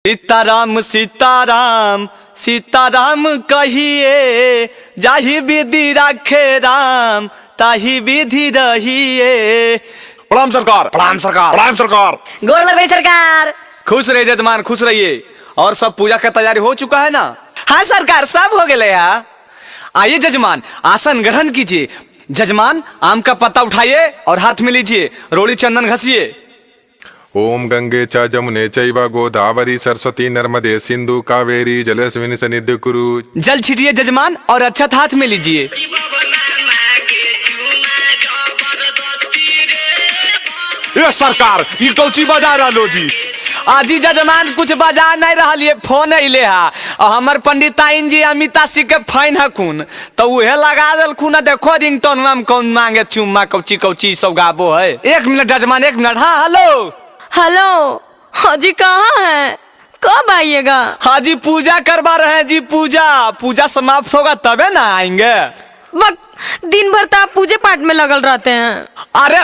सीताराम सीताराम सीताराम कहिए, जाहि विधि राखे राम ताहि विधि रहिए। प्रणाम सरकार, प्रणाम सरकार, प्रणाम सरकार। गोड़ लगे सरकार। खुश रहिए जजमान, खुश रहिए। और सब पूजा का तैयारी हो चुका है ना? हाँ सरकार, सब हो गए। आइए जजमान, आसन ग्रहण कीजिए। जजमान, आम का पत्ता उठाइए और हाथ में लीजिए, रोड़ी चंदन घसिए। ओम गंगे च जमुने चैव गोदावरी सरस्वती नर्मदे सिंधु कावेरी जलेस्मिन् सन्निधिं कुरु। जल छीटिए जजमान और अक्षत हाथ में लीजिए। ये सरकार, ये कौची बजा रहा जी? आजी जजमान कुछ बजा नहीं रहा, फोन अइले हा और हमर पंडिताइन जी अमिता सिंह के फाइन हकुन तो उहे लगा देलखुन। देखो रिंगटोन में कौन मांगे चुम्मा, कौची कौची सब गाबो है। 1 मिनट जजमान, 1 मिनट। हाँ हेलो हेलो हाजी, कहाँ है? कब आइएगा? हाजी पूजा करवा रहे हैं जी। पूजा समाप्त होगा तबे ना आएंगे। दिन भर तो आप पूजे पाठ में लगल रहते हैं। अरे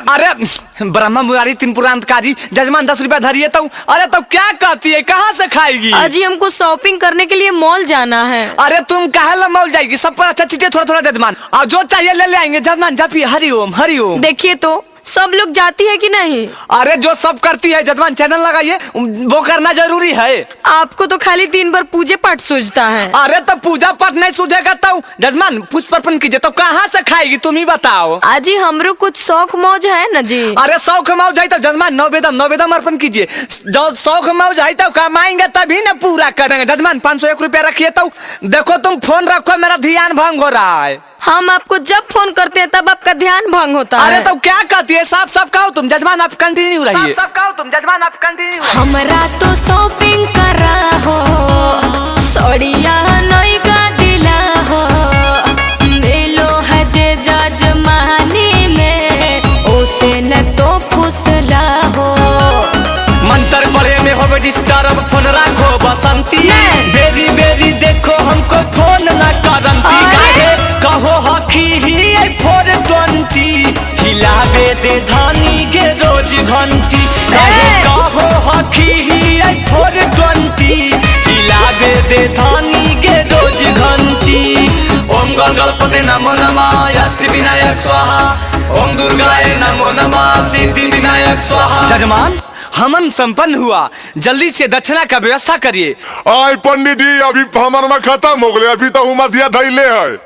ब्रह्मा मुरारी तीन पुरांतकारी। जजमान 10 रुपया धरिए तो। अरे तो क्या कहती है, कहाँ से खाएगी? अजी हमको शॉपिंग करने के लिए मॉल जाना है। अरे तुम कहे मॉल जाएगी? सब पर अच्छा चीजें थोड़ा थोड़ा जजमान, और जो चाहिए ले आएंगे जजमान। जपी हरिओम हरिओम। देखिए तो सब लोग जाती है कि नहीं? अरे जो सब करती है जजमान, चैनल लगाइए, वो करना जरूरी है। आपको तो खाली दिन भर पूजे पाठ सूझता है। अरे तो पूजा पाठ नहीं सूझेगा तो जजमान पुष्प अर्पण कीजिए, तो कहाँ से खाएगी तुम ही बताओ। आजी हमरो कुछ शौक मौज है न जी। अरे शौक मौज है तो जजमान नौवेदम अर्पण कीजिए। जो शौक मौज है तो कमाएंगे तभी ना पूरा करेंगे। जजमान 501 रुपया रखिए। तो देखो तुम फोन रखो, मेरा ध्यान भंग हो रहा है। हम आपको जब फोन करते हैं तब आपका ध्यान भंग होता है। अरे तो क्या कहती है? साफ साफ कहो तुम जजमान, आप कंटिन्यू रहिए। साफ कहो तुम जजमान, आप कंटिन्यू। हमरा तो शॉपिंग करा हो, सोड़िया नई का दिला हो, मिलो है जे जजमानी में ओसे न तो फुसला हो। मंत्र पढ़े में हो डिस्टर्ब, फोन रखो बसंती। बेरी बेरी देखो हमको फोन न करंती। कहो हकी ही 420 हिलावे दे धानी के रोज घंटी। कहो हकी ही 420 हिलावे दे धानी के रोज घंटी। ओम गणपते नमो नमः, अष्ट विनायक स्वाहा। ओम दुर्गाय नमो नमः, सिद्धि विनायक स्वाहा। जजमान हमन संपन्न हुआ, जल्दी से दक्षिणा का व्यवस्था करिए। आय पंडित जी, अभी हमारा खत्म हो गया, अभी तो उमतिया धैले है।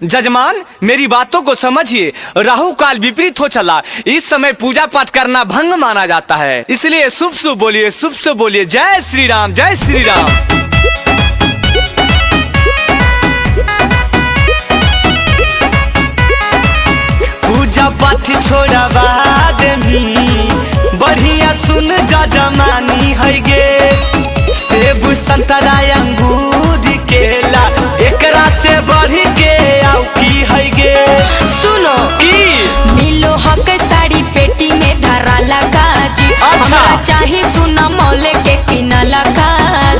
जजमान मेरी बातों को समझिए, राहु काल विपरीत हो चला। इस समय पूजा पाठ करना भंग माना जाता है, इसलिए शुभ शुभ बोलिए, शुभ शुभ बोलिए। जय श्री राम, जय श्री राम। पूजा पाठ छोड़वा देनी, बढ़िया सुन जजमानी है गे। सेब संतरा अंगूर केला एकरा से बढ़ के आउ की है गे। सुनो की मिलो हक साड़ी पेटी में धरा लगा जी। अच्छा चाहे सुना मौले के किना लगा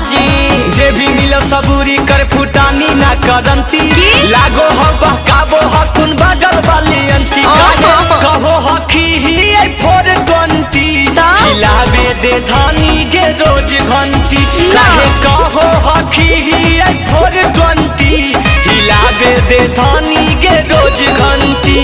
जी। जे भी मिलो सबूरी कर फुटानी ना करंती। लागो हो बहकाबो हकुन बगल वाली अंती। कहो हकी ही 420 हिलावे दे धानी के रोज घंटी। कहो हकी ही 420 हिलावे दे धानी के रोज घंटी।